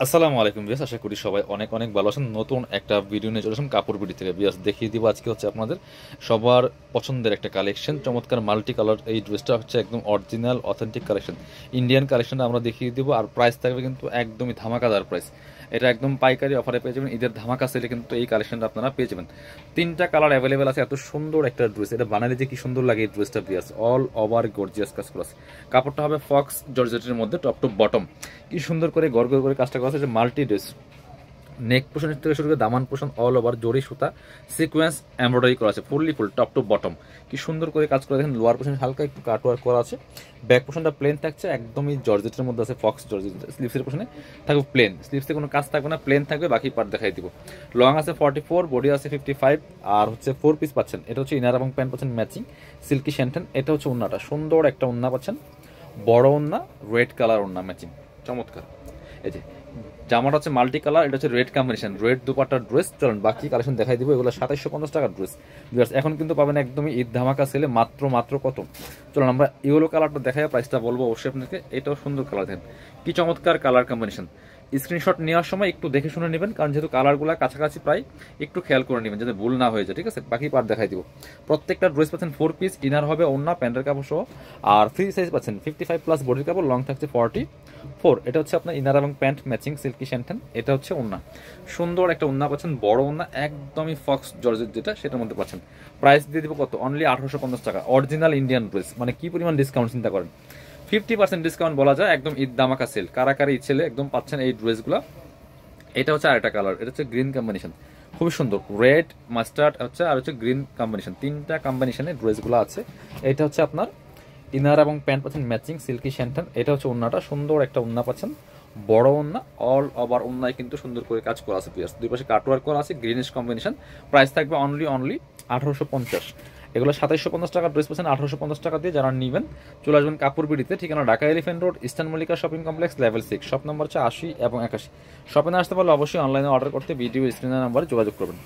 আসসালামু আলাইকুম বিয়াস, আশা করি সবাই অনেক অনেক ভালো আছেন। নতুন একটা ভিডিও নিয়ে চলে আসুন কাপড় বিডি থেকে। বিয়াস দেখিয়ে দিব আজকে হচ্ছে আপনাদের সবার পছন্দের একটা কালেকশন, চমৎকার মাল্টি কালার। এই ড্রেসটা হচ্ছে একদম অরিজিনাল অথেন্টিক কালেকশন, ইন্ডিয়ান কালেকশনটা আমরা দেখিয়ে দিব। আর প্রাইস থাকবে কিন্তু একদমই ধামাকাদার প্রাইস। এটা একদম পাইকারি অফারে পেয়ে যাবেন, ঈদের ধামাকা সেলে কিন্তু এই কালেকশনটা আপনারা পেয়ে যাবেন। তিনটা কালার অ্যাভেলেবেল আছে। এত সুন্দর একটা ড্রেস, এটা বানালে যে কি সুন্দর লাগে এই ড্রেসটা বিয়াস। অল ওভার গর্জিয়াস কাজ করা আছে। কাপড়টা হবে ফক্স জর্জেটের মধ্যে, টপ টু বটম কি সুন্দর করে গড় গড় করে কাজটা করা আছে। মাল্টি ড্রেস, নেক পোর্শন থেকে শুরু করে দামান পোর্শন অল ওভার জরি সুতা সিকোয়েন্স এমব্রয়ডারি করা আছে, fully full top to bottom কি সুন্দর করে কাজ করে। দেখেন লোয়ার পোর্শন হালকা একটু কাট ওয়ার্ক করা আছে, ব্যাক পোর্শনটা প্লেন থাকছে, একদমই জর্জেটের মধ্যে আছে, ফক্স জর্জেট। স্লিভসের পোর্শনে থাকবে প্লেন, স্লিভসে কোনো কাজ থাকবে না, প্লেন থাকবে, বাকি পার্ট দেখাই দিব। লং আছে 44, বডি আছে 55, আর হচ্ছে 4 পিস পাচ্ছেন। এটা হচ্ছে ইনার এবং প্যান্ট পাচ্ছেন ম্যাচিং সিল্কি শ্যান্টেন। এটা হচ্ছে ওন্নাটা, সুন্দর একটা ওন্না পাচ্ছেন, বড় ওন্না, রেড কালার ওন্না ম্যাচিং, চমৎকার। এই যে জামাটা হচ্ছে মাল্টি কালার, এটা হচ্ছে রেড কম্বিনেশন, রেড দুপাট্টার ড্রেস। চলুন বাকি কালেকশন দেখাই দিব। এগুলো 2750 টাকার ড্রেস। এখন কিন্তু পাবেন একদমই ঈদ ধামাকা সেলে মাত্র মাত্র কত। চলুন আমরা ইয়েলো কালারটা দেখাই, প্রাইসটা বলবো অবশ্যই আপনাকে। এটাও সুন্দর কালার, দেখেন কি চমৎকার কালার কম্বিনেশন। স্ক্রিনশট নেওয়ার সময় একটু দেখে শুনে নেবেন, কারণ যেহেতু কালারগুলো কাছাকাছি প্রায়, একটু খেয়াল করে নেবেন যাতে ভুল না হয়ে যায়, ঠিক আছে। বাকি পার্ট দেখাই দিব। প্রত্যেকটা ড্রেস পাচ্ছেন 4 পিস, ইনার হবে ওন্না প্যান্টের কাপড় সহ, আর ফ্রি সাইজ পাচ্ছেন 55+ বডির কাপড়, লং থাকছে 44। এটা হচ্ছে আপনার ইনার এবং প্যান্ট ম্যাচিং সিল্কি শ্যান্টেন। এটা হচ্ছে ওন্না, সুন্দর একটা ওন্না পাচ্ছেন, বড় ওন্না, একদমই ফক্স জর্জেট যেটা সেটার মধ্যে পাচ্ছেন। প্রাইস দিয়ে দিব কত, অনলি 1850 টাকা। অরিজিনাল ইন্ডিয়ান ড্রেস, মানে কি পরিমাণ ডিসকাউন্ট চিন্তা করেন। 50% ডিসকাউন্ট বলা যায়, একদম ঈদ দামাকা সেল। কারাকারি ছেলে একদম পাচ্ছেন এই ড্রেসগুলো। এটা হচ্ছে আরেকটা কালার, এটা হচ্ছে গ্রিন কম্বিনেশন, খুবই সুন্দর, রেড মাস্টার্ড হচ্ছে, আর হচ্ছে গ্রিন কম্বিনেশন, তিনটা কম্বিনেশনে ড্রেসগুলো আছে। এটা হচ্ছে আপনার ইনার এবং প্যান্ট পাচ্ছেন ম্যাচিং সিল্কি শ্যান্টেন। এটা হচ্ছে ওন্নাটা, সুন্দর একটা ওন্না পাচ্ছেন, বড় ওন্না, অল ওভার ওন্নায় কিন্তু সুন্দর করে কাজ করা আছে পিয়ার্স, দুই পাশে কাটওয়ার্ক করা আছে, গ্রিনিশ কম্বিনেশন। প্রাইস থাকবে অনলি 1850। এগুলো 2750 টাকা ড্রেস পাচ্ছেন 1850 টাকা দিয়ে। যারা নেবেন চলে আসবেন কাপড় বিডিতে, ঠিকানা Dhaka elephant road, eastern Mallika shopping complex, level 6, shop number হচ্ছে 80 এবং 81। শপে না আসতে পারলে অবশ্যই অনলাইনে অর্ডার করতে ভিডিও স্ক্রিনের নাম্বারে যোগাযোগ করবেন।